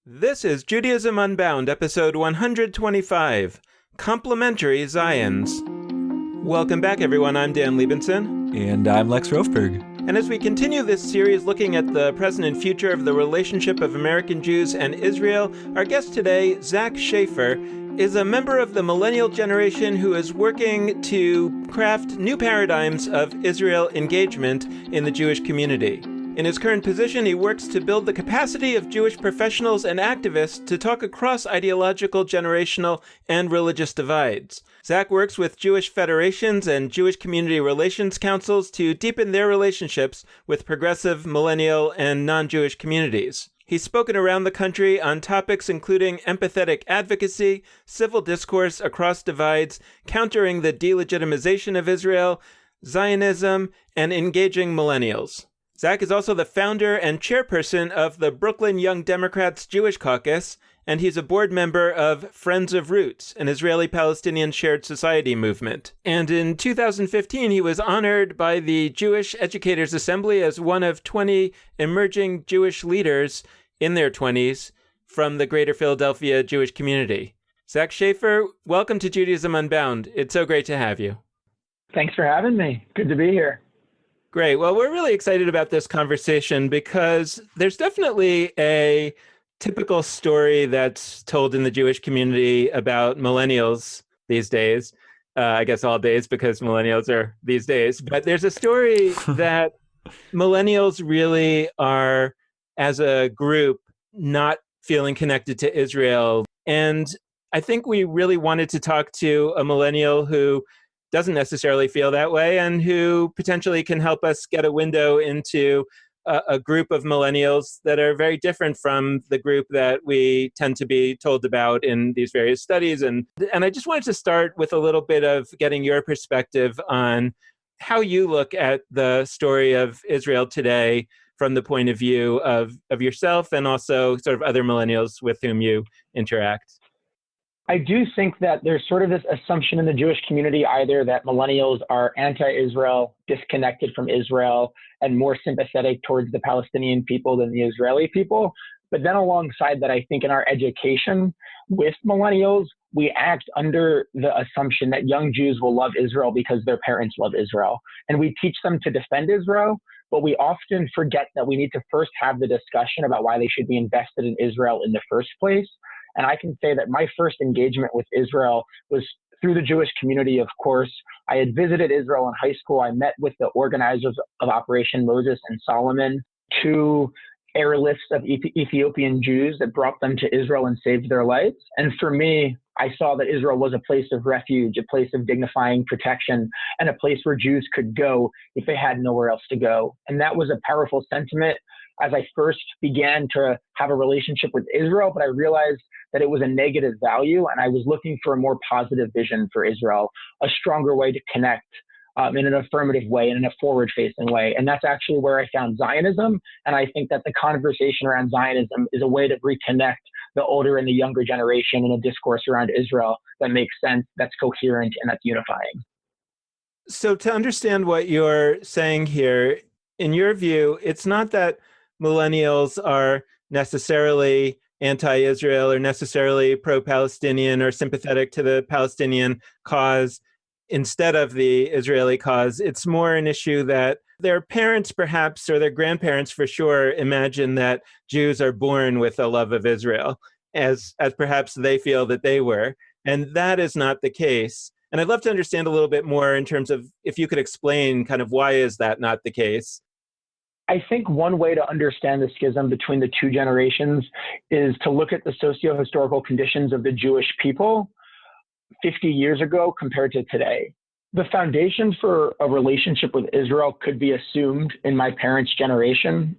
This is Judaism Unbound, episode 125, Complementary Zions. Welcome back, everyone. I'm Dan Liebenson. And I'm Lex Rofberg. And as we continue this series looking at the present and future of the relationship of American Jews and Israel, our guest today, Zach Schaffer, is a member of the millennial generation who is working to craft new paradigms of Israel engagement in the Jewish community. In his current position, he works to build the capacity of Jewish professionals and activists to talk across ideological, generational, and religious divides. Zach works with Jewish federations and Jewish community relations councils to deepen their relationships with progressive, millennial, and non-Jewish communities. He's spoken around the country on topics including empathetic advocacy, civil discourse across divides, countering the delegitimization of Israel, Zionism, and engaging millennials. Zach is also the founder and chairperson of the Brooklyn Young Democrats Jewish Caucus, and he's a board member of Friends of Roots, an Israeli-Palestinian shared society movement. And in 2015, he was honored by the Jewish Educators Assembly as one of 20 emerging Jewish leaders in their 20s from the greater Philadelphia Jewish community. Zach Schaffer, welcome to Judaism Unbound. It's so great to have you. Thanks for having me. Good to be here. Great. Well, we're really excited about this conversation because there's definitely a typical story that's told in the Jewish community about millennials these days. I guess all days because millennials are these days. But there's a story that millennials really are, as a group, not feeling connected to Israel. And I think we really wanted to talk to a millennial who doesn't necessarily feel that way and who potentially can help us get a window into a group of millennials that are very different from the group that we tend to be told about in these various studies. And I just wanted to start with a little bit of getting your perspective on how you look at the story of Israel today from the point of view of yourself and also sort of other millennials with whom you interact. I do think that there's sort of this assumption in the Jewish community either that millennials are anti-Israel, disconnected from Israel, and more sympathetic towards the Palestinian people than the Israeli people. But then alongside that, I think in our education with millennials, we act under the assumption that young Jews will love Israel because their parents love Israel. And we teach them to defend Israel, but we often forget that we need to first have the discussion about why they should be invested in Israel in the first place. And I can say that my first engagement with Israel was through the Jewish community, of course. I had visited Israel in high school. I met with the organizers of Operation Moses and Solomon, two airlifts of Ethiopian Jews that brought them to Israel and saved their lives. And for me, I saw that Israel was a place of refuge, a place of dignifying protection, and a place where Jews could go if they had nowhere else to go. And that was a powerful sentiment as I first began to have a relationship with Israel, but I realized that it was a negative value, and I was looking for a more positive vision for Israel, a stronger way to connect in an affirmative way, in a forward-facing way. And that's actually where I found Zionism, and I think that the conversation around Zionism is a way to reconnect the older and the younger generation in a discourse around Israel that makes sense, that's coherent, and that's unifying. So to understand what you're saying here, in your view, it's not that millennials are necessarily anti-Israel or necessarily pro-Palestinian or sympathetic to the Palestinian cause instead of the Israeli cause. It's more an issue that their parents perhaps, or their grandparents for sure, imagine that Jews are born with a love of Israel, as perhaps they feel that they were. And that is not the case. And I'd love to understand a little bit more in terms of if you could explain kind of why is that not the case. I think one way to understand the schism between the two generations is to look at the socio-historical conditions of the Jewish people 50 years ago compared to today. The foundation for a relationship with Israel could be assumed in my parents' generation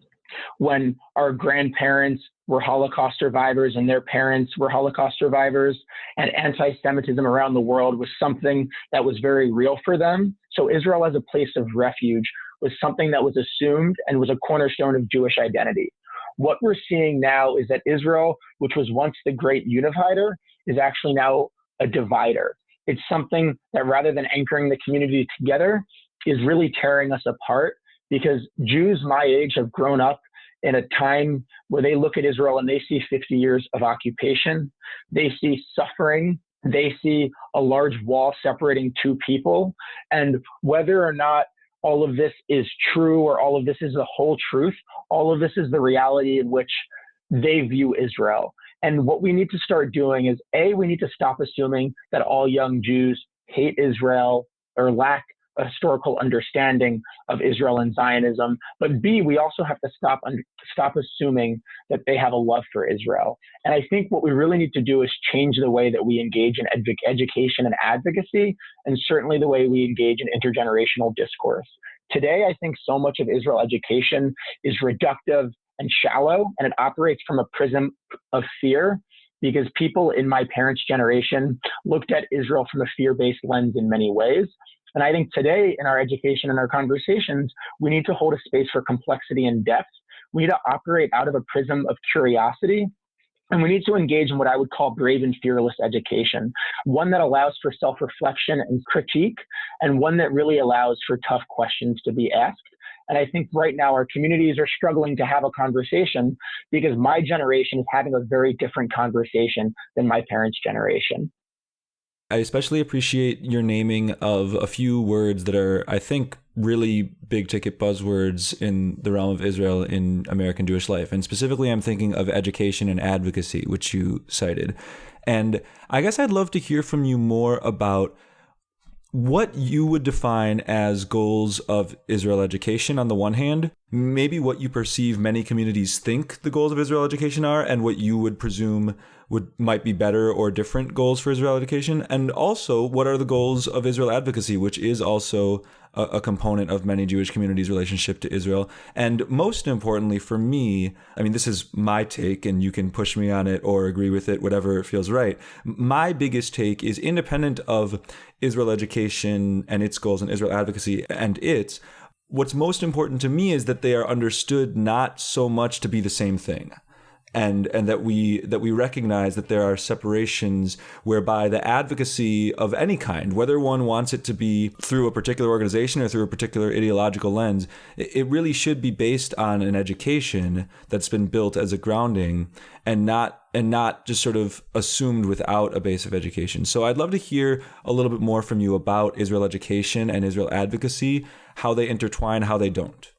when our grandparents were Holocaust survivors and their parents were Holocaust survivors, and anti-Semitism around the world was something that was very real for them. So Israel as a place of refuge was something that was assumed and was a cornerstone of Jewish identity. What we're seeing now is that Israel, which was once the great unifier, is actually now a divider. It's something that rather than anchoring the community together is really tearing us apart, because Jews my age have grown up in a time where they look at Israel and they see 50 years of occupation, they see suffering, they see a large wall separating two people, and whether or not all of this is true or all of this is the whole truth, all of this is the reality in which they view Israel. And what we need to start doing is, A, we need to stop assuming that all young Jews hate Israel or lack a historical understanding of Israel and Zionism. But B, we also have to stop assuming that they have a love for Israel. And I think what we really need to do is change the way that we engage in education and advocacy, and certainly the way we engage in intergenerational discourse. Today, I think so much of Israel education is reductive and shallow, and it operates from a prism of fear, because people in my parents' generation looked at Israel from a fear-based lens in many ways. And I think today in our education and our conversations, we need to hold a space for complexity and depth. We need to operate out of a prism of curiosity. And we need to engage in what I would call brave and fearless education, one that allows for self-reflection and critique, and one that really allows for tough questions to be asked. And I think right now our communities are struggling to have a conversation because my generation is having a very different conversation than my parents' generation. I especially appreciate your naming of a few words that are, I think, really big ticket buzzwords in the realm of Israel in American Jewish life. And specifically, I'm thinking of education and advocacy, which you cited. And I guess I'd love to hear from you more about what you would define as goals of Israel education on the one hand, maybe what you perceive many communities think the goals of Israel education are, and what you would presume might be better or different goals for Israel education, and also what are the goals of Israel advocacy, which is also a component of many Jewish communities' relationship to Israel. And most importantly for me, I mean, this is my take and you can push me on it or agree with it, whatever feels right. My biggest take is independent of Israel education and its goals and Israel advocacy and its, what's most important to me is that they are understood not so much to be the same thing. And that we recognize that there are separations whereby the advocacy of any kind, whether one wants it to be through a particular organization or through a particular ideological lens, it really should be based on an education that's been built as a grounding and not just sort of assumed without a base of education. So I'd love to hear a little bit more from you about Israel education and Israel advocacy, how they intertwine, how they don't.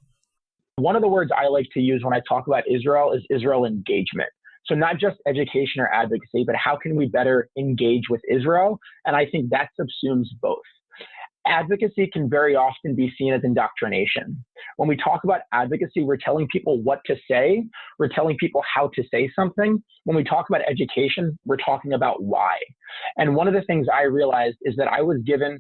One of the words I like to use when I talk about Israel is Israel engagement. So not just education or advocacy, but how can we better engage with Israel? And I think that subsumes both. Advocacy can very often be seen as indoctrination. When we talk about advocacy, we're telling people what to say. We're telling people how to say something. When we talk about education, we're talking about why. And one of the things I realized is that I was given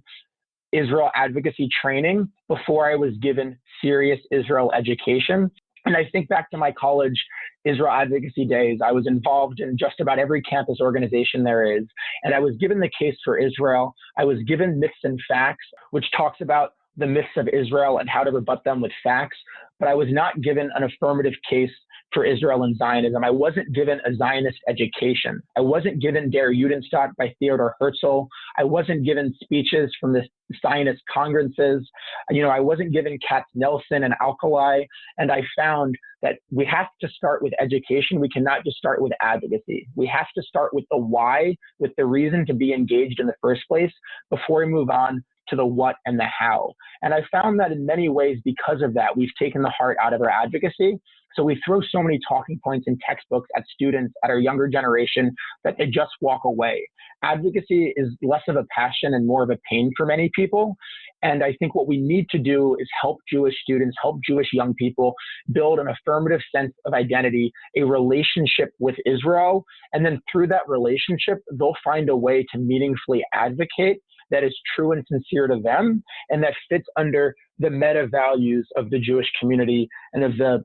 Israel advocacy training before I was given serious Israel education. And I think back to my college Israel advocacy days, I was involved in just about every campus organization there is. And I was given the case for Israel. I was given myths and facts, which talks about the myths of Israel and how to rebut them with facts. But I was not given an affirmative case for Israel and Zionism. I wasn't given a Zionist education. I wasn't given Der Judenstaat by Theodor Herzl. I wasn't given speeches from the Zionist congresses. I wasn't given Katz Nelson and Alkali. And I found that we have to start with education. We cannot just start with advocacy. We have to start with the why, with the reason to be engaged in the first place before we move on to the what and the how. And I found that in many ways, because of that, we've taken the heart out of our advocacy. So we throw so many talking points in textbooks at students, at our younger generation, that they just walk away. Advocacy is less of a passion and more of a pain for many people. And I think what we need to do is help Jewish students, help Jewish young people build an affirmative sense of identity, a relationship with Israel. And then through that relationship, they'll find a way to meaningfully advocate that is true and sincere to them, and that fits under the meta values of the Jewish community and of the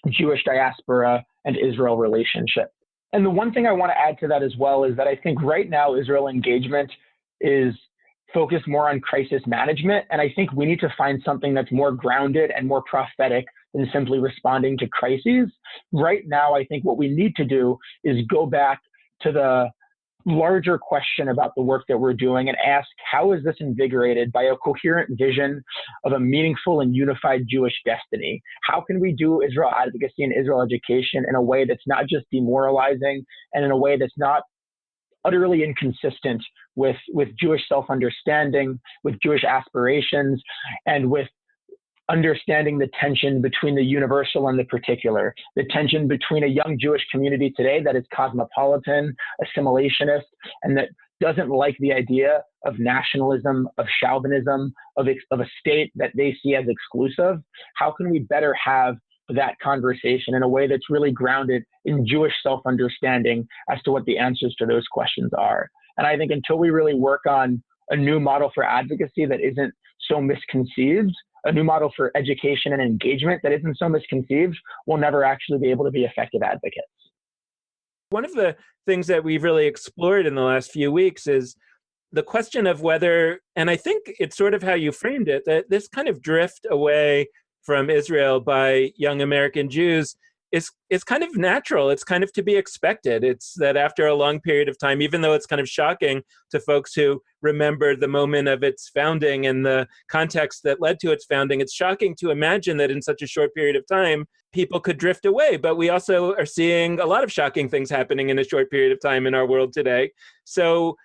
Jewish diaspora and Israel relationship. And the one thing I want to add to that as well is that I think right now Israel engagement is focused more on crisis management. And I think we need to find something that's more grounded and more prophetic than simply responding to crises. Right now, I think what we need to do is go back to the larger question about the work that we're doing and ask, how is this invigorated by a coherent vision of a meaningful and unified Jewish destiny? How can we do Israel advocacy and Israel education in a way that's not just demoralizing and in a way that's not utterly inconsistent with Jewish self-understanding, with Jewish aspirations, and with understanding the tension between the universal and the particular, the tension between a young Jewish community today that is cosmopolitan, assimilationist, and that doesn't like the idea of nationalism, of chauvinism, of a state that they see as exclusive. How can we better have that conversation in a way that's really grounded in Jewish self-understanding as to what the answers to those questions are? And I think until we really work on a new model for advocacy that isn't so misconceived, a new model for education and engagement that isn't so misconceived, we'll never actually be able to be effective advocates. One of the things that we've really explored in the last few weeks is the question of whether, and I think it's sort of how you framed it, that this kind of drift away from Israel by young American Jews is kind of natural. It's kind of to be expected. It's that after a long period of time, even though it's kind of shocking to folks who remember the moment of its founding and the context that led to its founding, it's shocking to imagine that in such a short period of time, people could drift away. But we also are seeing a lot of shocking things happening in a short period of time in our world today. So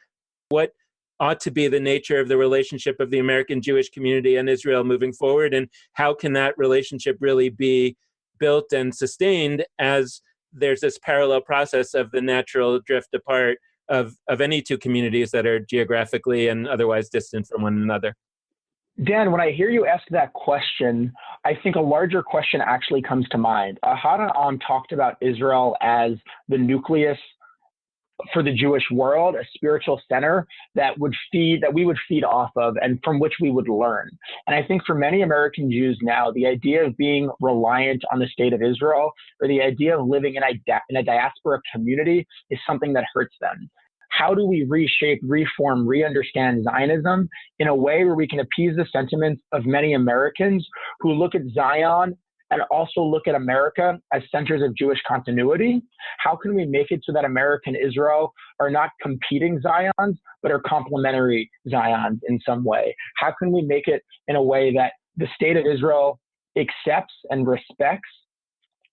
what ought to be the nature of the relationship of the American Jewish community and Israel moving forward, and how can that relationship really be built and sustained as there's this parallel process of the natural drift apart of any two communities that are geographically and otherwise distant from one another? Dan, when I hear you ask that question, I think a larger question actually comes to mind. Ahad talked about Israel as the nucleus for the Jewish world, a spiritual center that we would feed off of and from which we would learn. And I think for many American Jews now, the idea of being reliant on the state of Israel or the idea of living in a diaspora community is something that hurts them. How do we reshape, reform, re-understand Zionism in a way where we can appease the sentiments of many Americans who look at Zion and also look at America as centers of Jewish continuity? How can we make it so that America and Israel are not competing Zions, but are complementary Zions in some way? How can we make it in a way that the state of Israel accepts and respects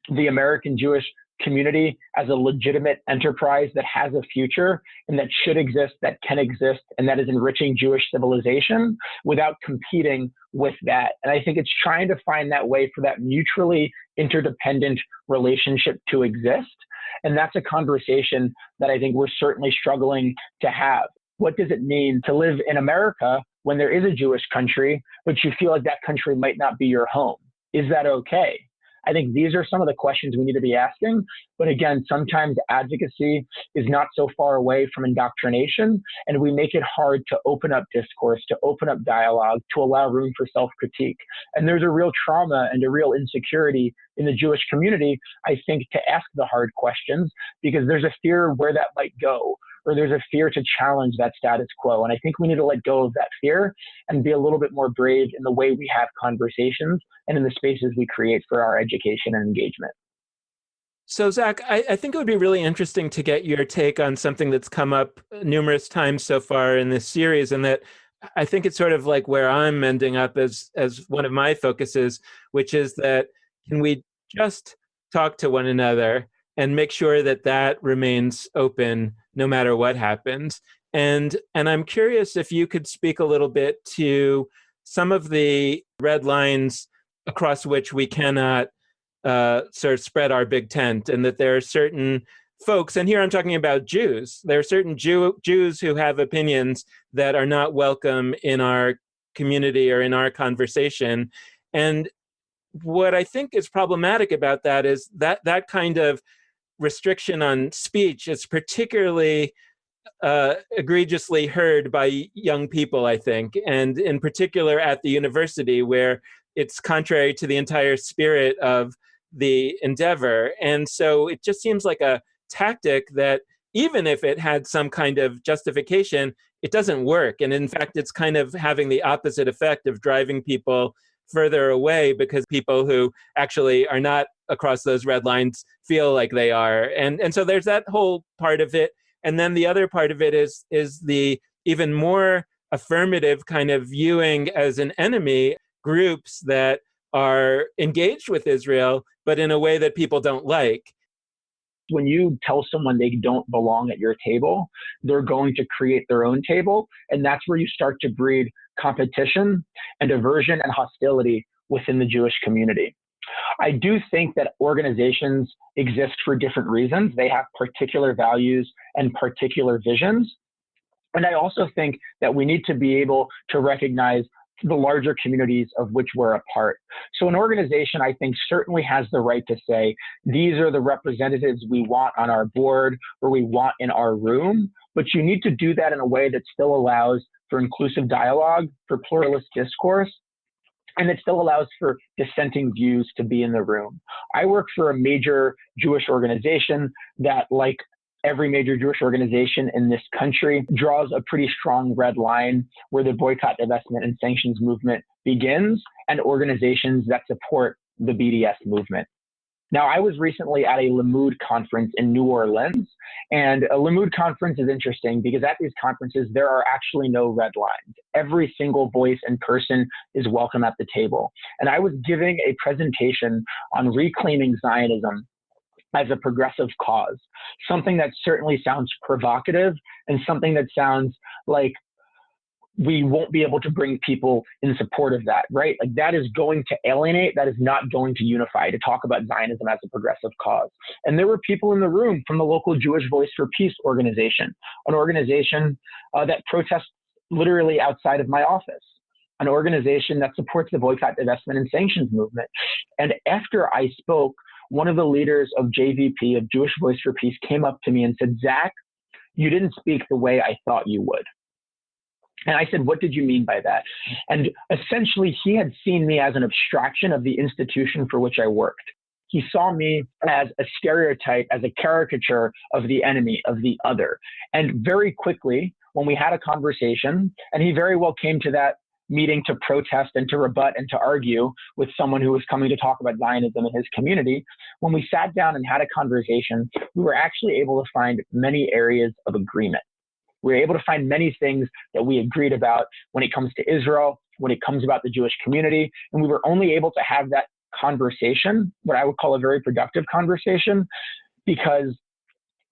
the American Jewish community as a legitimate enterprise that has a future and that should exist, that can exist, and that is enriching Jewish civilization without competing with that? And I think it's trying to find that way for that mutually interdependent relationship to exist. And that's a conversation that I think we're certainly struggling to have. What does it mean to live in America when there is a Jewish country, but you feel like that country might not be your home? Is that okay? I think these are some of the questions we need to be asking. But again, sometimes advocacy is not so far away from indoctrination, and we make it hard to open up discourse, to open up dialogue, to allow room for self-critique. And there's a real trauma and a real insecurity in the Jewish community, I think, to ask the hard questions, because there's a fear of where that might go, or there's a fear to challenge that status quo. And I think we need to let go of that fear and be a little bit more brave in the way we have conversations and in the spaces we create for our education and engagement. So, Zach, I think it would be really interesting to get your take on something that's come up numerous times so far in this series, and that I think it's sort of like where I'm ending up as one of my focuses, which is that can we just talk to one another and make sure that that remains open no matter what happens? And I'm curious if you could speak a little bit to some of the red lines across which we cannot sort of spread our big tent, and that there are certain folks, and here I'm talking about Jews, there are certain Jews who have opinions that are not welcome in our community or in our conversation. And what I think is problematic about that is that kind of restriction on speech is particularly egregiously heard by young people, I think, and in particular at the university, where it's contrary to the entire spirit of the endeavor. And so it just seems like a tactic that, even if it had some kind of justification, it doesn't work. And in fact, it's kind of having the opposite effect of driving people further away, because people who actually are not across those red lines feel like they are. And so there's that whole part of it. And then the other part of it is the even more affirmative kind of viewing as an enemy groups that are engaged with Israel, but in a way that people don't like. When you tell someone they don't belong at your table, they're going to create their own table. And that's where you start to breed competition and aversion and hostility within the Jewish community. I do think that organizations exist for different reasons. They have particular values and particular visions. And I also think that we need to be able to recognize the larger communities of which we're a part. So an organization, I think, certainly has the right to say, these are the representatives we want on our board or we want in our room, but you need to do that in a way that still allows for inclusive dialogue, for pluralist discourse, and it still allows for dissenting views to be in the room. I work for a major Jewish organization that, like every major Jewish organization in this country, draws a pretty strong red line where the boycott, divestment, and sanctions movement begins, and organizations that support the BDS movement. Now, I was recently at a Limmud conference in New Orleans, and a Limmud conference is interesting because at these conferences, there are actually no red lines. Every single voice and person is welcome at the table. And I was giving a presentation on reclaiming Zionism as a progressive cause, something that certainly sounds provocative and something that sounds like we won't be able to bring people in support of that, right? Like that is going to alienate, that is not going to unify, to talk about Zionism as a progressive cause. And there were people in the room from the local Jewish Voice for Peace organization, an organization that protests literally outside of my office, an organization that supports the boycott, divestment, and sanctions movement. And after I spoke, one of the leaders of JVP, of Jewish Voice for Peace, came up to me and said, Zach, you didn't speak the way I thought you would. And I said, what did you mean by that? And essentially, he had seen me as an abstraction of the institution for which I worked. He saw me as a stereotype, as a caricature of the enemy, of the other. And very quickly, when we had a conversation, and he very well came to that meeting to protest and to rebut and to argue with someone who was coming to talk about Zionism in his community, when we sat down and had a conversation, we were actually able to find many areas of agreement. We were able to find many things that we agreed about when it comes to Israel, when it comes about the Jewish community, and we were only able to have that conversation, what I would call a very productive conversation, because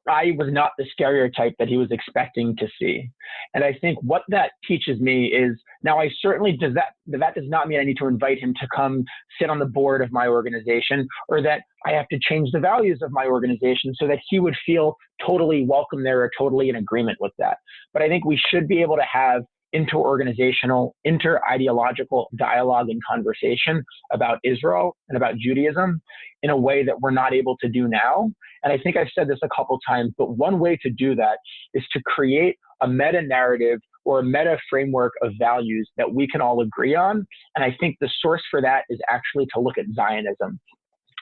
I was not the stereotype that he was expecting to see. And I think what that teaches me is, now I certainly that does not mean I need to invite him to come sit on the board of my organization, or that I have to change the values of my organization so that he would feel totally welcome there or totally in agreement with that. But I think we should be able to have inter-organizational, inter-ideological dialogue and conversation about Israel and about Judaism in a way that we're not able to do now. And I think I've said this a couple times, but one way to do that is to create a meta-narrative or a meta-framework of values that we can all agree on. And I think the source for that is actually to look at Zionism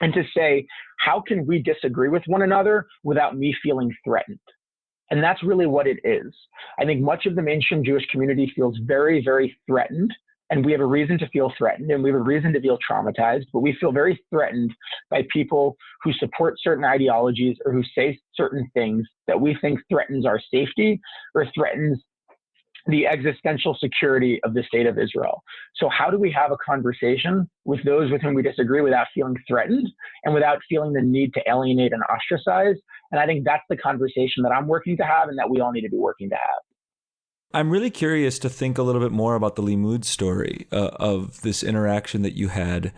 and to say, how can we disagree with one another without me feeling threatened? And that's really what it is. I think much of the mainstream Jewish community feels very, very threatened, and we have a reason to feel threatened, and we have a reason to feel traumatized, but we feel very threatened by people who support certain ideologies or who say certain things that we think threatens our safety or threatens the existential security of the state of Israel. So how do we have a conversation with those with whom we disagree without feeling threatened and without feeling the need to alienate and ostracize? And I think that's the conversation that I'm working to have and that we all need to be working to have. I'm really curious to think a little bit more about the Limmud story of this interaction that you had.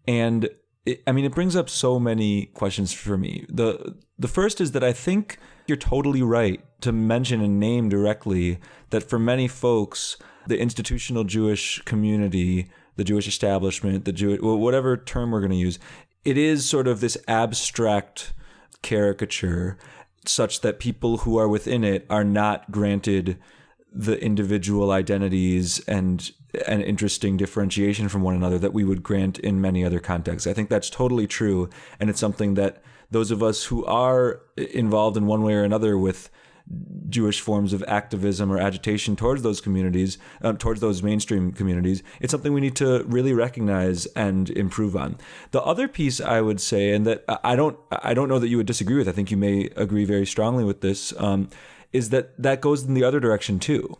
And it brings up so many questions for me. The first is that I think you're totally right to mention and name directly that for many folks, the institutional Jewish community, the Jewish establishment, whatever term we're going to use, it is sort of this abstract caricature such that people who are within it are not granted the individual identities and an interesting differentiation from one another that we would grant in many other contexts. I think that's totally true. And it's something that those of us who are involved in one way or another with Jewish forms of activism or agitation towards those communities, towards those mainstream communities. It's something we need to really recognize and improve on. The other piece I would say, and that I don't know that you would disagree with, I think you may agree very strongly with this, is that goes in the other direction too.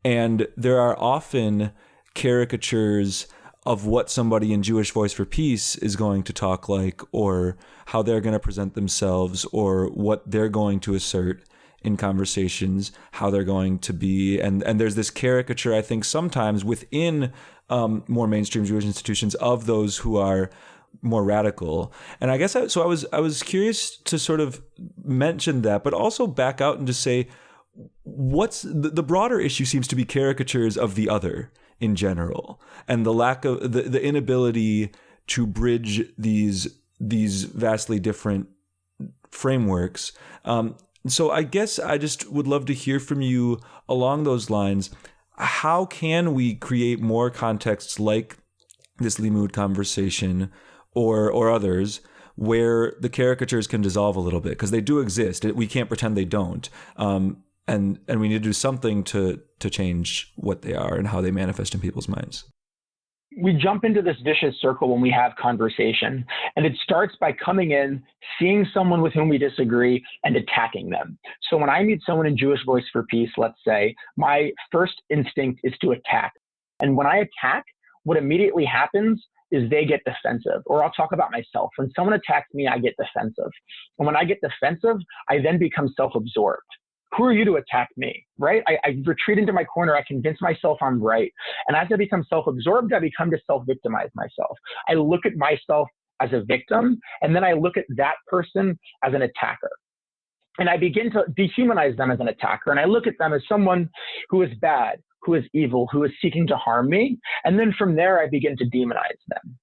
And there are often caricatures of what somebody in Jewish Voice for Peace is going to talk like, or how they're going to present themselves, or what they're going to assert in conversations, how they're going to be. And there's this caricature, I think, sometimes within more mainstream Jewish institutions of those who are more radical. And I guess I was curious to sort of mention that, but also back out and just say, what's the broader issue seems to be caricatures of the other in general, and the lack of the inability to bridge these vastly different frameworks. So I guess I just would love to hear from you along those lines. How can we create more contexts like this Limud conversation or others where the caricatures can dissolve a little bit? Because they do exist. We can't pretend they don't. And we need to do something to change what they are and how they manifest in people's minds. We jump into this vicious circle when we have conversation, and it starts by coming in, seeing someone with whom we disagree, and attacking them. So when I meet someone in Jewish Voice for Peace, let's say, my first instinct is to attack. And when I attack, what immediately happens is they get defensive. Or I'll talk about myself. When someone attacks me, I get defensive. And when I get defensive, I then become self-absorbed. Who are you to attack me, right? I retreat into my corner. I convince myself I'm right. And as I become self-absorbed, I become to self-victimize myself. I look at myself as a victim, and then I look at that person as an attacker. And I begin to dehumanize them as an attacker. And I look at them as someone who is bad, who is evil, who is seeking to harm me. And then from there, I begin to demonize them.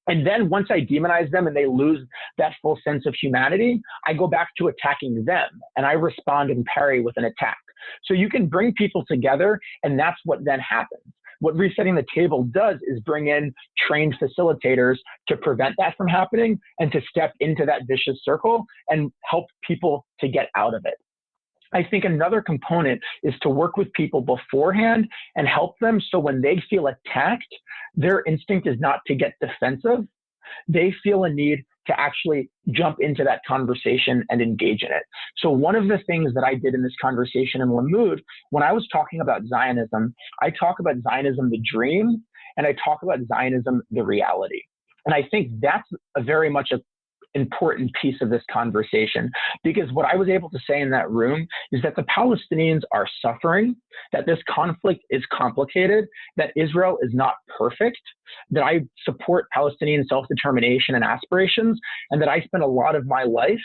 And then once I demonize them and they lose that full sense of humanity, I go back to attacking them, and I respond and parry with an attack. So you can bring people together, and that's what then happens. What Resetting the Table does is bring in trained facilitators to prevent that from happening and to step into that vicious circle and help people to get out of it. I think another component is to work with people beforehand and help them so when they feel attacked, their instinct is not to get defensive. They feel a need to actually jump into that conversation and engage in it. So one of the things that I did in this conversation in Limud, when I was talking about Zionism, I talk about Zionism, the dream, and I talk about Zionism, the reality. And I think that's a very much an important piece of this conversation, because what I was able to say in that room is that the Palestinians are suffering, that this conflict is complicated, that Israel is not perfect, that I support Palestinian self-determination and aspirations, and that I spent a lot of my life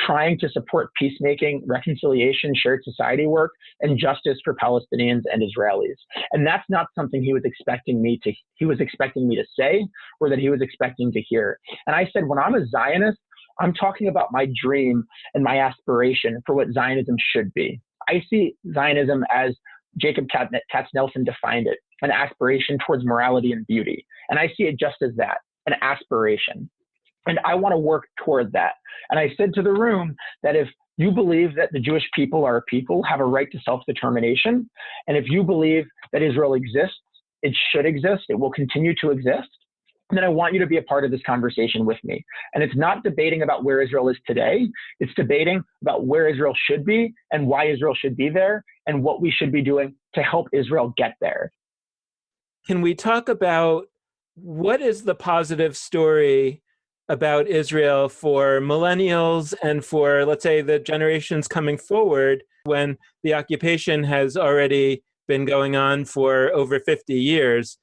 trying to support peacemaking, reconciliation, shared society work, and justice for Palestinians and Israelis. And that's not something he was expecting me to say, or that he was expecting to hear. And I said, when I'm a Zionist, I'm talking about my dream and my aspiration for what Zionism should be. I see Zionism as Jacob Katz-Nelson defined it, an aspiration towards morality and beauty. And I see it just as that, an aspiration. And I want to work toward that. And I said to the room that if you believe that the Jewish people are a people, have a right to self-determination, and if you believe that Israel exists, it should exist, it will continue to exist, then I want you to be a part of this conversation with me. And it's not debating about where Israel is today. It's debating about where Israel should be and why Israel should be there and what we should be doing to help Israel get there. Can we talk about what is the positive story about Israel for millennials and for, let's say, the generations coming forward when the occupation has already been going on for over 50 years?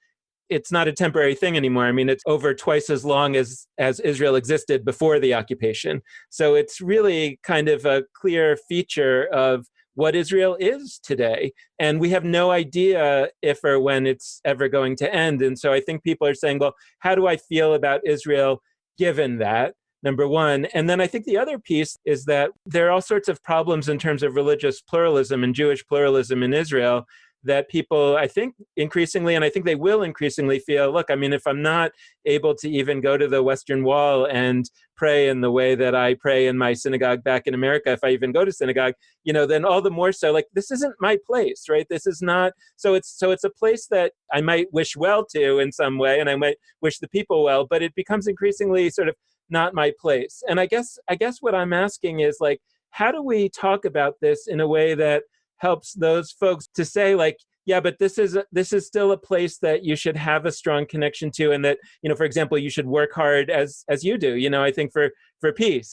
It's not a temporary thing anymore. I mean, it's over twice as long as Israel existed before the occupation. So it's really kind of a clear feature of what Israel is today. And we have no idea if or when it's ever going to end. And so I think people are saying, well, how do I feel about Israel given that, number one? And then I think the other piece is that there are all sorts of problems in terms of religious pluralism and Jewish pluralism in Israel that people, I think increasingly, and I think they will increasingly feel, look, I mean, if I'm not able to even go to the Western Wall and pray in the way that I pray in my synagogue back in America, if I even go to synagogue, then all the more so, like, this isn't my place, right? This is not, so it's a place that I might wish well to in some way, and I might wish the people well, but it becomes increasingly sort of not my place. And I guess what I'm asking is, like, how do we talk about this in a way that helps those folks to say, like, yeah, but this is still a place that you should have a strong connection to, and that, for example, you should work hard as you do, I think for peace.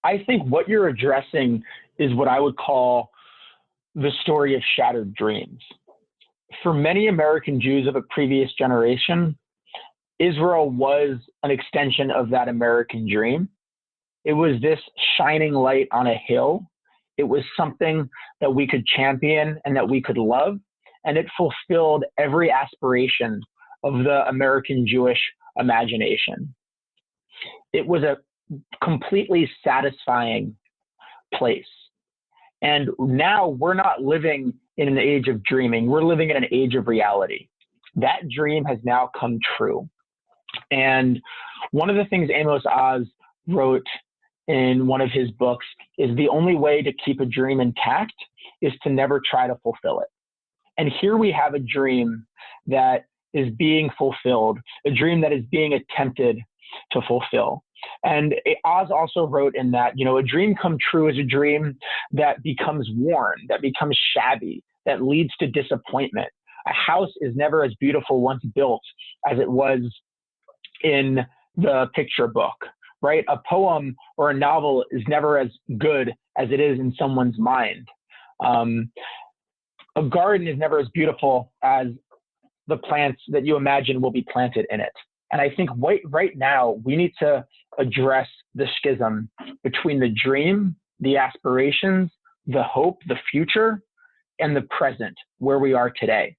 I think what you're addressing is what I would call the story of shattered dreams. For many American Jews of a previous generation, Israel was an extension of that American dream. It was this shining light on a hill. It was something that we could champion and that we could love, and it fulfilled every aspiration of the American Jewish imagination. It was a completely satisfying place. And now we're not living in an age of dreaming. We're living in an age of reality. That dream has now come true. And one of the things Amos Oz wrote in one of his books is the only way to keep a dream intact is to never try to fulfill it. And here we have a dream that is being fulfilled, a dream that is being attempted to fulfill. And Oz also wrote in that, a dream come true is a dream that becomes worn, that becomes shabby, that leads to disappointment. A house is never as beautiful once built as it was in the picture book, right? A poem or a novel is never as good as it is in someone's mind. A garden is never as beautiful as the plants that you imagine will be planted in it. And I think right now, we need to address the schism between the dream, the aspirations, the hope, the future, and the present, where we are today.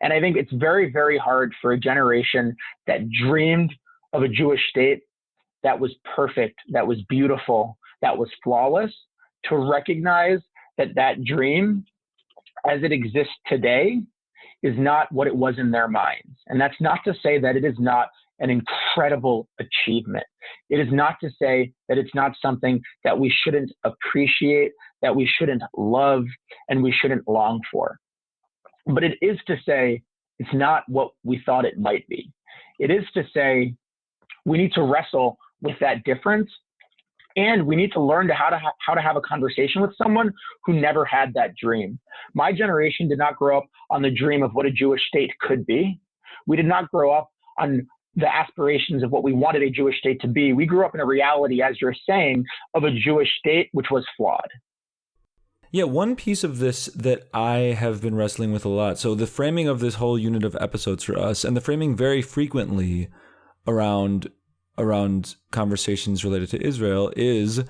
And I think it's very, very hard for a generation that dreamed of a Jewish state that was perfect, that was beautiful, that was flawless, to recognize that that dream, as it exists today, is not what it was in their minds. And that's not to say that it is not an incredible achievement. It is not to say that it's not something that we shouldn't appreciate, that we shouldn't love, and we shouldn't long for. But it is to say it's not what we thought it might be. It is to say we need to wrestle with that difference, and we need to learn how to have a conversation with someone who never had that dream. My generation did not grow up on the dream of what a Jewish state could be. We did not grow up on the aspirations of what we wanted a Jewish state to be. We grew up in a reality, as you're saying, of a Jewish state which was flawed. Yeah, one piece of this that I have been wrestling with a lot. So the framing of this whole unit of episodes for us, and the framing very frequently around conversations related to Israel, is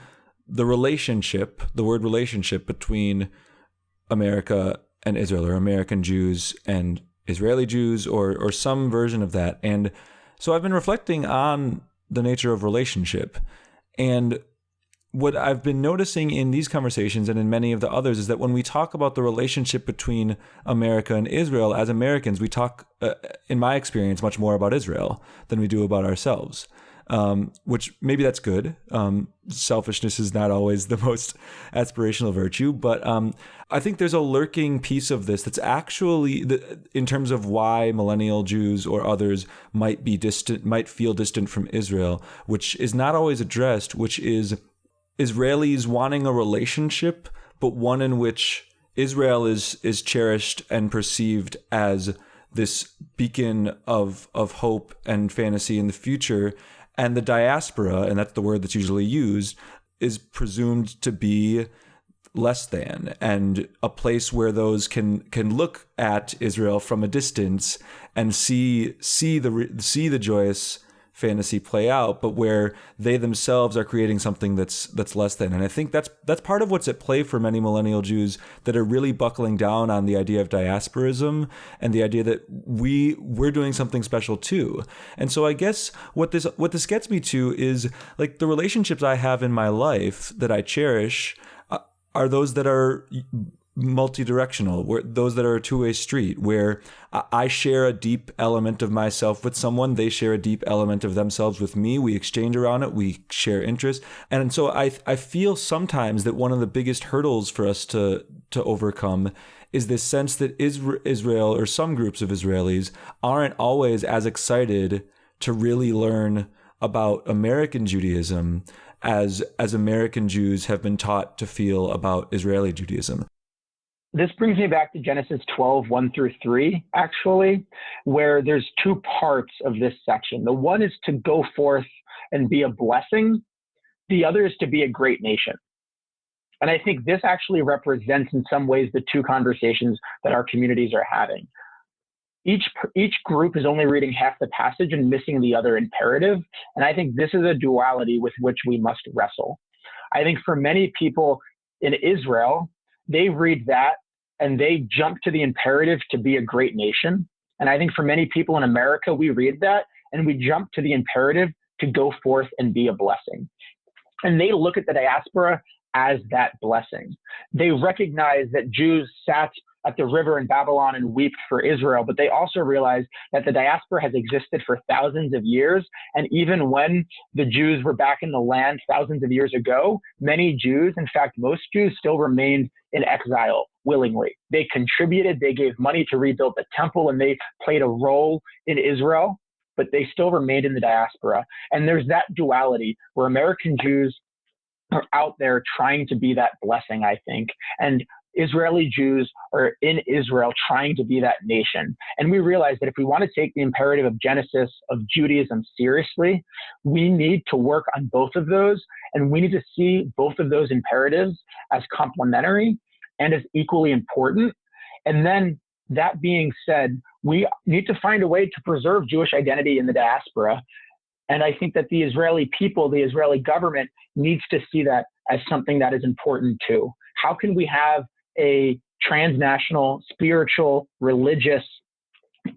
the relationship, the word relationship between America and Israel, or American Jews and Israeli Jews, or some version of that. And so I've been reflecting on the nature of relationship. And what I've been noticing in these conversations and in many of the others is that when we talk about the relationship between America and Israel, as Americans, we talk, in my experience, much more about Israel than we do about ourselves. Which maybe that's good. Selfishness is not always the most aspirational virtue, but I think there's a lurking piece of this that's actually, in terms of why millennial Jews or others might feel distant from Israel, which is not always addressed, which is Israelis wanting a relationship, but one in which Israel is cherished and perceived as this beacon of hope and fantasy in the future. And the diaspora, and that's the word that's usually used, is presumed to be less than, and a place where those can look at Israel from a distance and see the joyous fantasy play out, but where they themselves are creating something that's less than. And I think that's part of what's at play for many millennial Jews that are really buckling down on the idea of diasporism and the idea that we're doing something special too. And so I guess what this gets me to is, like, the relationships I have in my life that I cherish are those that are multi-directional, where those that are a two-way street, where I share a deep element of myself with someone, they share a deep element of themselves with me, we exchange around it, we share interests. And so I feel sometimes that one of the biggest hurdles for us to overcome is this sense that Israel, or some groups of Israelis, aren't always as excited to really learn about American Judaism as American Jews have been taught to feel about Israeli Judaism. This brings me back to Genesis 12, 1 through 3, actually, where there's two parts of this section. The one is to go forth and be a blessing. The other is to be a great nation. And I think this actually represents in some ways the two conversations that our communities are having. Each group is only reading half the passage and missing the other imperative. And I think this is a duality with which we must wrestle. I think for many people in Israel, they read that and they jump to the imperative to be a great nation. And I think for many people in America, we read that and we jump to the imperative to go forth and be a blessing. And they look at the diaspora as that blessing. They recognize that Jews sat at the river in Babylon and wept for Israel, but they also realize that the diaspora has existed for thousands of years. And even when the Jews were back in the land thousands of years ago, many Jews, in fact, most Jews still remained in exile willingly. They contributed, they gave money to rebuild the temple, and they played a role in Israel, but they still remained in the diaspora. And there's that duality where American Jews are out there trying to be that blessing, I think, and Israeli Jews are in Israel trying to be that nation. And we realize that if we want to take the imperative of Genesis, of Judaism seriously, we need to work on both of those. And we need to see both of those imperatives as complementary and as equally important. And then that being said, we need to find a way to preserve Jewish identity in the diaspora. And I think that the Israeli people, the Israeli government needs to see that as something that is important too. How can we have a transnational, spiritual, religious,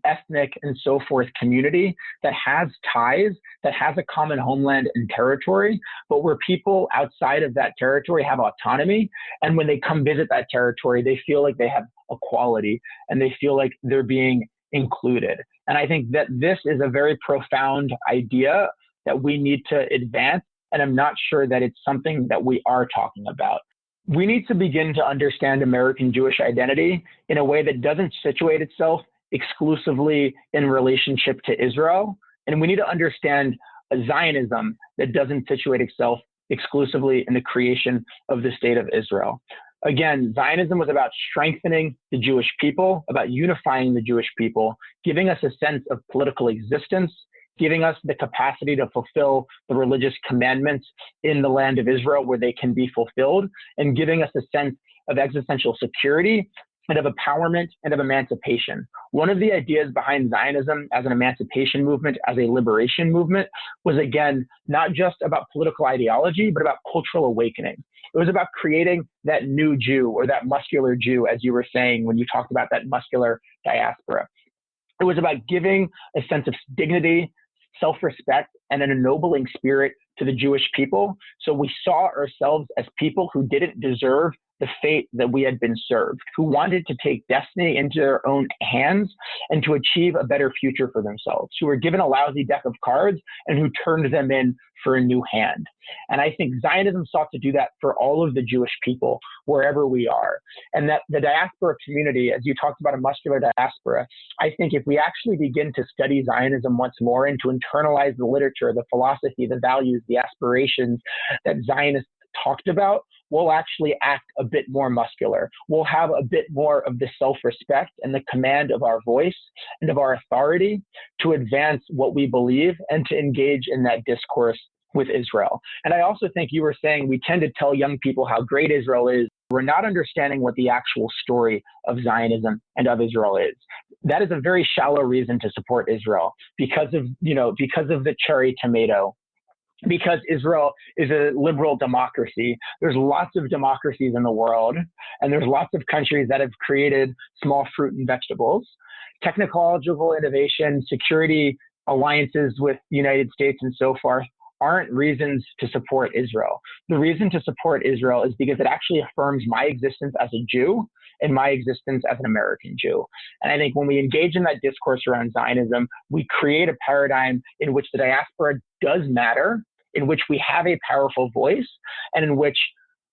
ethnic, and so forth community that has ties, that has a common homeland and territory, but where people outside of that territory have autonomy? And when they come visit that territory, they feel like they have equality and they feel like they're being included. And I think that this is a very profound idea that we need to advance. And I'm not sure that it's something that we are talking about. We need to begin to understand American Jewish identity in a way that doesn't situate itself exclusively in relationship to Israel. And we need to understand a Zionism that doesn't situate itself exclusively in the creation of the state of Israel. Again, Zionism was about strengthening the Jewish people, about unifying the Jewish people, giving us a sense of political existence, giving us the capacity to fulfill the religious commandments in the land of Israel where they can be fulfilled, and giving us a sense of existential security and of empowerment and of emancipation. One of the ideas behind Zionism as an emancipation movement, as a liberation movement, was again, not just about political ideology, but about cultural awakening. It was about creating that new Jew, or that muscular Jew, as you were saying when you talked about that muscular diaspora. It was about giving a sense of dignity, self-respect, and an ennobling spirit to the Jewish people. So we saw ourselves as people who didn't deserve the fate that we had been served, who wanted to take destiny into their own hands and to achieve a better future for themselves, who were given a lousy deck of cards and who turned them in for a new hand. And I think Zionism sought to do that for all of the Jewish people, wherever we are. And that the diaspora community, as you talked about a muscular diaspora, I think if we actually begin to study Zionism once more and to internalize the literature, the philosophy, the values, the aspirations that Zionists talked about, we'll actually act a bit more muscular. We'll have a bit more of the self-respect and the command of our voice and of our authority to advance what we believe and to engage in that discourse with Israel. And I also think you were saying we tend to tell young people how great Israel is. We're not understanding what the actual story of Zionism and of Israel is. That is a very shallow reason to support Israel because of the cherry tomato. Because Israel is a liberal democracy. There's lots of democracies in the world, and there's lots of countries that have created small fruit and vegetables. Technological innovation, security alliances with the United States and so forth aren't reasons to support Israel. The reason to support Israel is because it actually affirms my existence as a Jew, in my existence as an American Jew. And I think when we engage in that discourse around Zionism, we create a paradigm in which the diaspora does matter, in which we have a powerful voice, and in which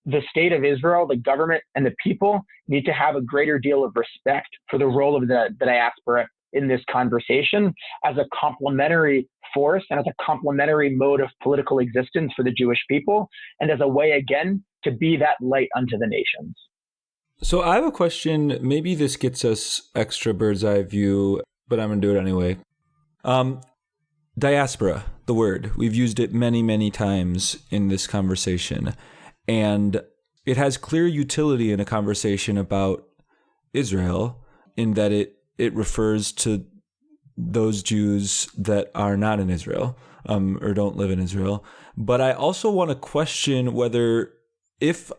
the state of Israel, the government, and the people need to have a greater deal of respect for the role of the diaspora in this conversation as a complementary force and as a complementary mode of political existence for the Jewish people, and as a way, again, to be that light unto the nations. So I have a question. Maybe this gets us extra bird's eye view, but I'm going to do it anyway. Diaspora, the word. We've used it many, many times in this conversation. And it has clear utility in a conversation about Israel in that it refers to those Jews that are not in Israel or don't live in Israel. But I also want to question whether if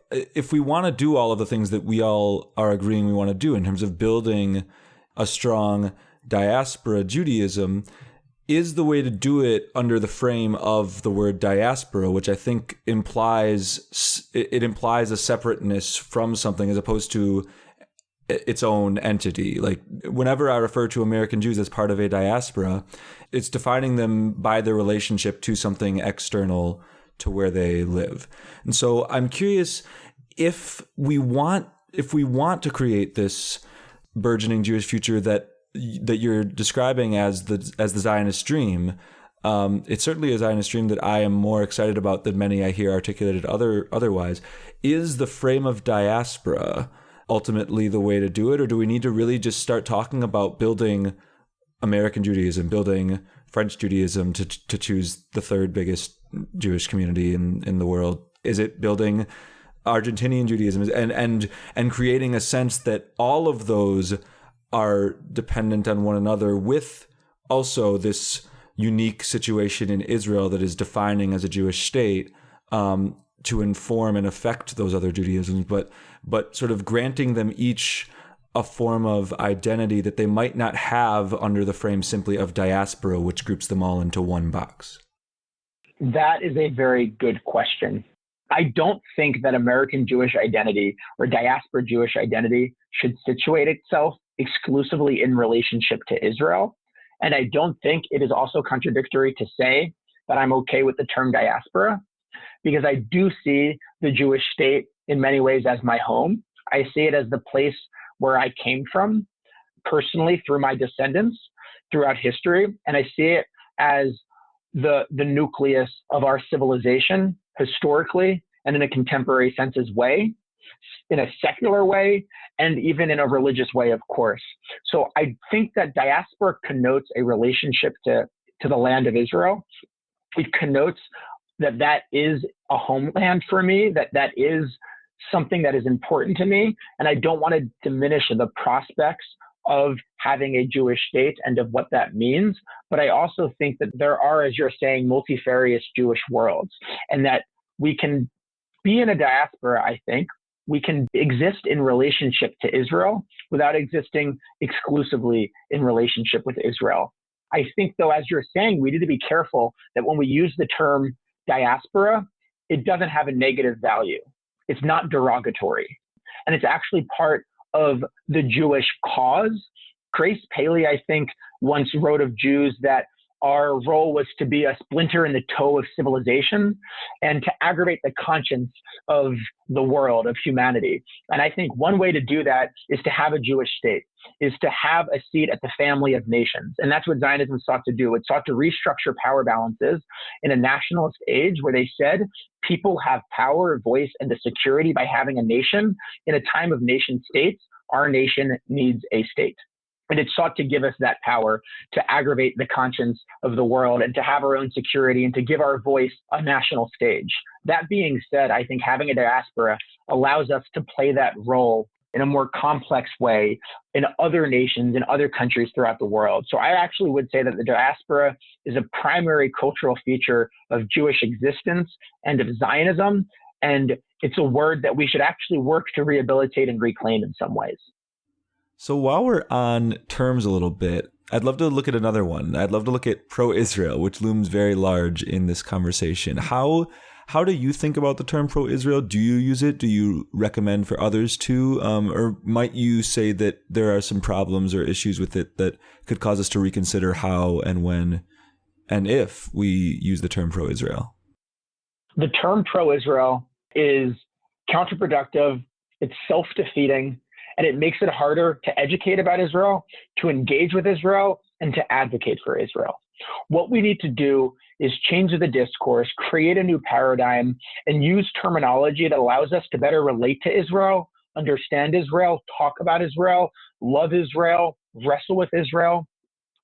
we want to do all of the things that we all are agreeing we want to do in terms of building a strong diaspora Judaism, is the way to do it under the frame of the word diaspora, which I think implies a separateness from something as opposed to its own entity. Like whenever I refer to American Jews as part of a diaspora, it's defining them by their relationship to something external to where they live. And so I'm curious if we want to create this burgeoning Jewish future that you're describing as the Zionist dream. It's certainly a Zionist dream that I am more excited about than many I hear articulated otherwise. Is the frame of diaspora ultimately the way to do it, or do we need to really just start talking about building American Judaism, building French Judaism to choose the third biggest Jewish community in the world? Is it building Argentinian Judaism and creating a sense that all of those are dependent on one another, with also this unique situation in Israel that is defining as a Jewish state to inform and affect those other Judaisms, but sort of granting them each a form of identity that they might not have under the frame simply of diaspora, which groups them all into one box? That is a very good question. I don't think that American Jewish identity or diaspora Jewish identity should situate itself exclusively in relationship to Israel. And I don't think it is also contradictory to say that I'm okay with the term diaspora, because I do see the Jewish state in many ways as my home. I see it as the place where I came from personally through my descendants throughout history. And I see it as the nucleus of our civilization historically and in a contemporary sense way, in a secular way, and even in a religious way, of course. So I think that diaspora connotes a relationship to the land of Israel. It connotes that is a homeland for me, that is something that is important to me. And I don't want to diminish the prospects of having a Jewish state and of what that means. But I also think that there are, as you're saying, multifarious Jewish worlds, and that we can be in a diaspora, I think. We can exist in relationship to Israel without existing exclusively in relationship with Israel. I think, though, as you're saying, we need to be careful that when we use the term diaspora, it doesn't have a negative value. It's not derogatory. And it's actually part of the Jewish cause. Grace Paley, I think, once wrote of Jews that our role was to be a splinter in the toe of civilization and to aggravate the conscience of the world, of humanity. And I think one way to do that is to have a Jewish state, is to have a seat at the family of nations. And that's what Zionism sought to do. It sought to restructure power balances in a nationalist age where they said people have power, voice, and the security by having a nation. In a time of nation states, our nation needs a state. And it sought to give us that power to aggravate the conscience of the world and to have our own security and to give our voice a national stage. That being said, I think having a diaspora allows us to play that role in a more complex way in other nations, in other countries throughout the world. So I actually would say that the diaspora is a primary cultural feature of Jewish existence and of Zionism. And it's a word that we should actually work to rehabilitate and reclaim in some ways. So while we're on terms a little bit, I'd love to look at another one. I'd love to look at pro-Israel, which looms very large in this conversation. How How do you think about the term pro-Israel? Do you use it? Do you recommend for others to? Or might you say that there are some problems or issues with it that could cause us to reconsider how and when and if we use the term pro-Israel? The term pro-Israel is counterproductive, it's self-defeating, and it makes it harder to educate about Israel, to engage with Israel, and to advocate for Israel. What we need to do is change the discourse, create a new paradigm, and use terminology that allows us to better relate to Israel, understand Israel, talk about Israel, love Israel, wrestle with Israel,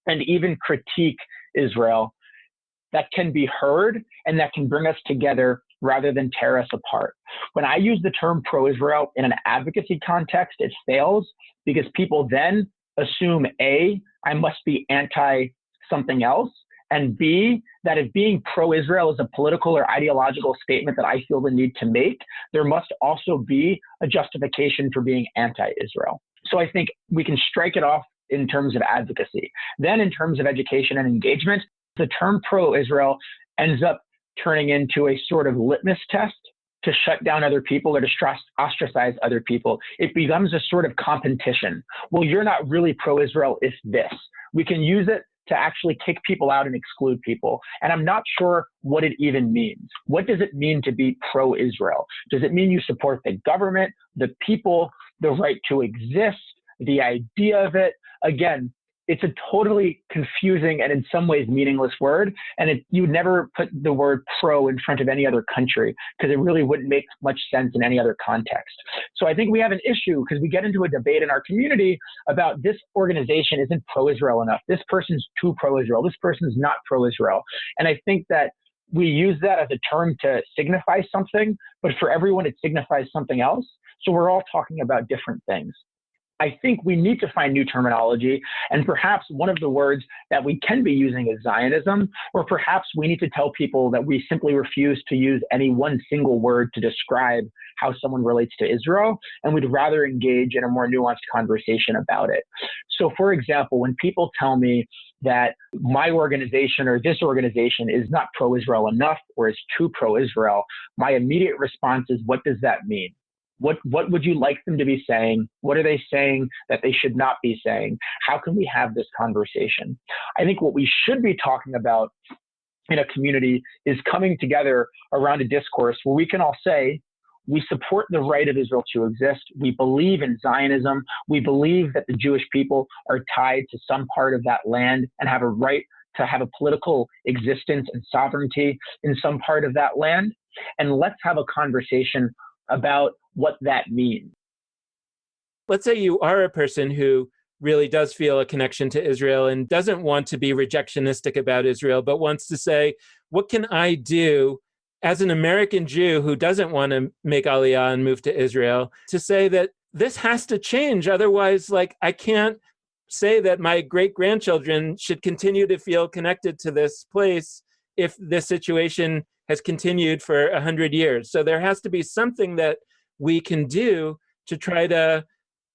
and even critique Israel that can be heard and that can bring us together rather than tear us apart. When I use the term pro-Israel in an advocacy context, it fails because people then assume A, I must be anti something else, and B, that if being pro-Israel is a political or ideological statement that I feel the need to make, there must also be a justification for being anti-Israel. So I think we can strike it off in terms of advocacy. Then in terms of education and engagement, the term pro-Israel ends up turning into a sort of litmus test to shut down other people or to ostracize other people. It becomes a sort of competition. Well, you're not really pro-Israel if this. We can use it to actually kick people out and exclude people. And I'm not sure what it even means. What does it mean to be pro-Israel? Does it mean you support the government, the people, the right to exist, the idea of it? Again, it's a totally confusing and in some ways meaningless word. And you would never put the word pro in front of any other country because it really wouldn't make much sense in any other context. So I think we have an issue because we get into a debate in our community about this organization isn't pro-Israel enough. This person's too pro-Israel. This person's not pro-Israel. And I think that we use that as a term to signify something, but for everyone it signifies something else. So we're all talking about different things. I think we need to find new terminology, and perhaps one of the words that we can be using is Zionism, or perhaps we need to tell people that we simply refuse to use any one single word to describe how someone relates to Israel, and we'd rather engage in a more nuanced conversation about it. So for example, when people tell me that my organization or this organization is not pro-Israel enough or is too pro-Israel, my immediate response is, what does that mean? What would you like them to be saying? What are they saying that they should not be saying? How can we have this conversation? I think what we should be talking about in a community is coming together around a discourse where we can all say, we support the right of Israel to exist. We believe in Zionism. We believe that the Jewish people are tied to some part of that land and have a right to have a political existence and sovereignty in some part of that land. And let's have a conversation about what that means. Let's say you are a person who really does feel a connection to Israel and doesn't want to be rejectionistic about Israel, but wants to say, what can I do as an American Jew who doesn't want to make Aliyah and move to Israel to say that this has to change? Otherwise, I can't say that my great-grandchildren should continue to feel connected to this place if this situation has continued for 100 years. So there has to be something that we can do to try to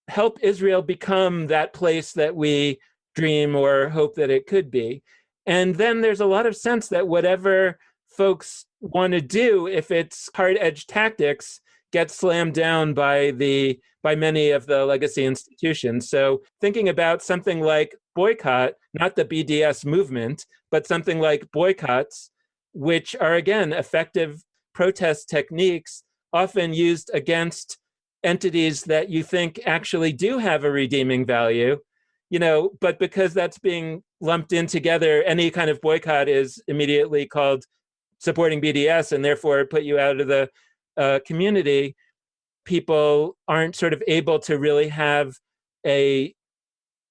help Israel become that place that we dream or hope that it could be. And then there's a lot of sense that whatever folks want to do, if it's hard-edged tactics, gets slammed down by many of the legacy institutions. So thinking about something like boycott, not the BDS movement, but something like boycotts, which are, again, effective protest techniques often used against entities that you think actually do have a redeeming value, but because that's being lumped in together, any kind of boycott is immediately called supporting BDS and therefore put you out of the community. People aren't sort of able to really have a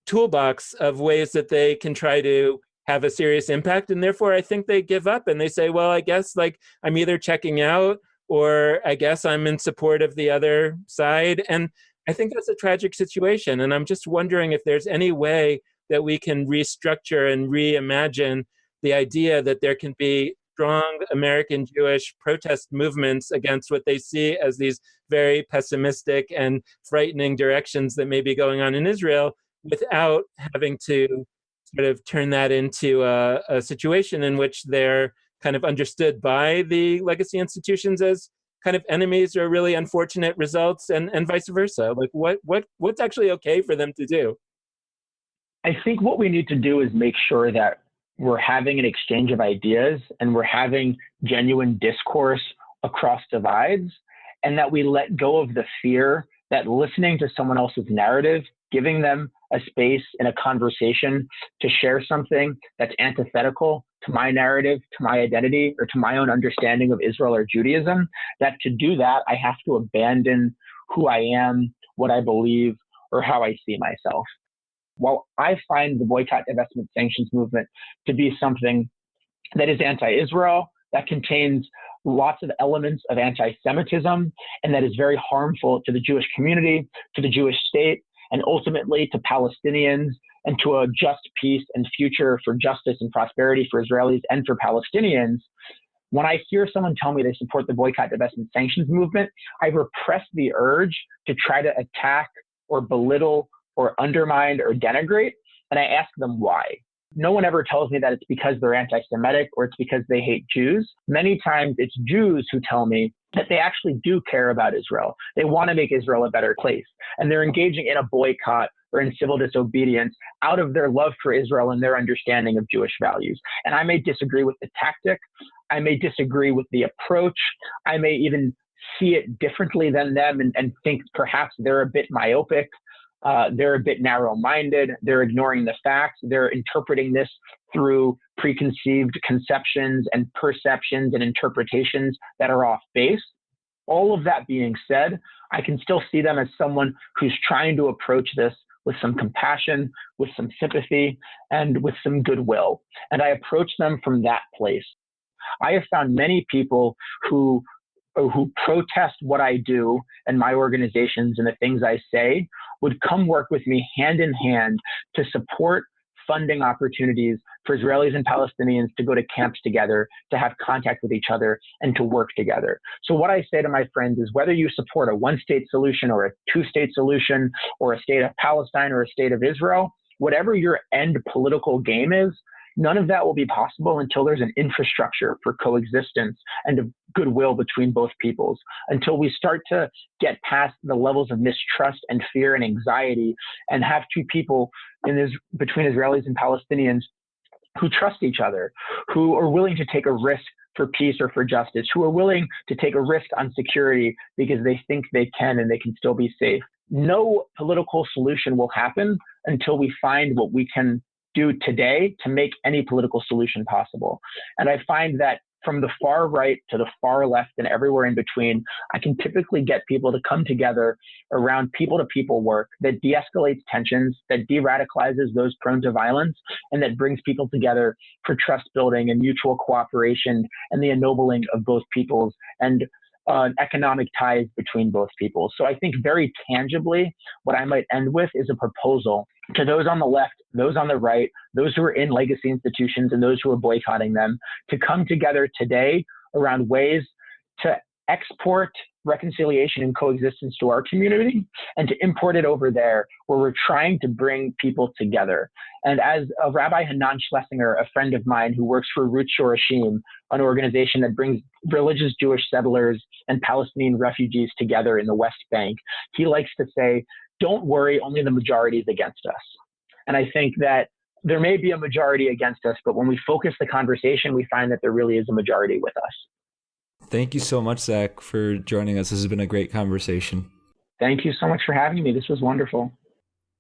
toolbox of ways that they can try to have a serious impact. And therefore, I think they give up and they say, well, I guess I'm either checking out or I guess I'm in support of the other side. And I think that's a tragic situation. And I'm just wondering if there's any way that we can restructure and reimagine the idea that there can be strong American Jewish protest movements against what they see as these very pessimistic and frightening directions that may be going on in Israel without having to sort of turn that into a situation in which they're kind of understood by the legacy institutions as kind of enemies or really unfortunate results, and vice versa? Like what's actually okay for them to do? I think what we need to do is make sure that we're having an exchange of ideas and we're having genuine discourse across divides, and that we let go of the fear that listening to someone else's narrative, giving them a space in a conversation to share something that's antithetical to my narrative, to my identity, or to my own understanding of Israel or Judaism, that to do that, I have to abandon who I am, what I believe, or how I see myself. While I find the boycott, divestment, sanctions movement to be something that is anti-Israel, that contains lots of elements of anti-Semitism, and that is very harmful to the Jewish community, to the Jewish state, and ultimately to Palestinians, and to a just peace and future for justice and prosperity for Israelis and for Palestinians. When I hear someone tell me they support the boycott, divestment, sanctions movement, I repress the urge to try to attack or belittle or undermine or denigrate, and I ask them why. No one ever tells me that it's because they're anti-Semitic or it's because they hate Jews. Many times it's Jews who tell me that they actually do care about Israel. They want to make Israel a better place, and they're engaging in a boycott or in civil disobedience out of their love for Israel and their understanding of Jewish values. And I may disagree with the tactic. I may disagree with the approach. I may even see it differently than them and think perhaps they're a bit myopic. They're a bit narrow-minded. They're ignoring the facts. They're interpreting this through preconceived conceptions and perceptions and interpretations that are off base. All of that being said, I can still see them as someone who's trying to approach this with some compassion, with some sympathy, and with some goodwill. And I approach them from that place. I have found many people who protest what I do and my organizations and the things I say would come work with me hand in hand to support funding opportunities for Israelis and Palestinians to go to camps together, to have contact with each other, and to work together. So what I say to my friends is, whether you support a one-state solution or a two-state solution or a state of Palestine or a state of Israel, whatever your end political game is, none of that will be possible until there's an infrastructure for coexistence and a goodwill between both peoples, until we start to get past the levels of mistrust and fear and anxiety and have two people between Israelis and Palestinians who trust each other, who are willing to take a risk for peace or for justice, who are willing to take a risk on security because they think they can and they can still be safe. No political solution will happen until we find what we can do today to make any political solution possible. And I find that from the far right to the far left and everywhere in between, I can typically get people to come together around people-to-people work that de-escalates tensions, that de-radicalizes those prone to violence, and that brings people together for trust building and mutual cooperation and the ennobling of both peoples and economic ties between both peoples. So I think very tangibly, what I might end with is a proposal to those on the left, those on the right, those who are in legacy institutions and those who are boycotting them, to come together today around ways to export reconciliation and coexistence to our community and to import it over there, where we're trying to bring people together. And as Rabbi Hanan Schlesinger, a friend of mine who works for Root Shorashim, an organization that brings religious Jewish settlers and Palestinian refugees together in the West Bank, he likes to say, don't worry, only the majority is against us. And I think that there may be a majority against us, but when we focus the conversation, we find that there really is a majority with us. Thank you so much, Zach, for joining us. This has been a great conversation. Thank you so much for having me. This was wonderful.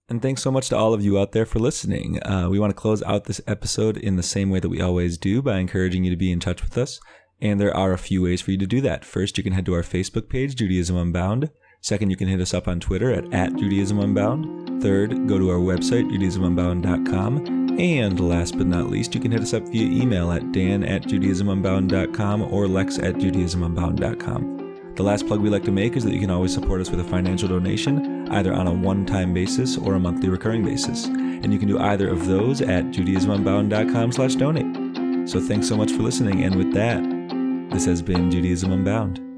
And thanks so much to all of you out there for listening. We want to close out this episode in the same way that we always do, by encouraging you to be in touch with us. And there are a few ways for you to do that. First, you can head to our Facebook page, Judaism Unbound. Second, you can hit us up on Twitter at Judaism Unbound. Third, go to our website, judaismunbound.com. And last but not least, you can hit us up via email at dan@judaismunbound.com or lex@judaismunbound.com. The last plug we like to make is that you can always support us with a financial donation, either on a one-time basis or a monthly recurring basis. And you can do either of those at judaismunbound.com/donate. So thanks so much for listening. And with that, this has been Judaism Unbound.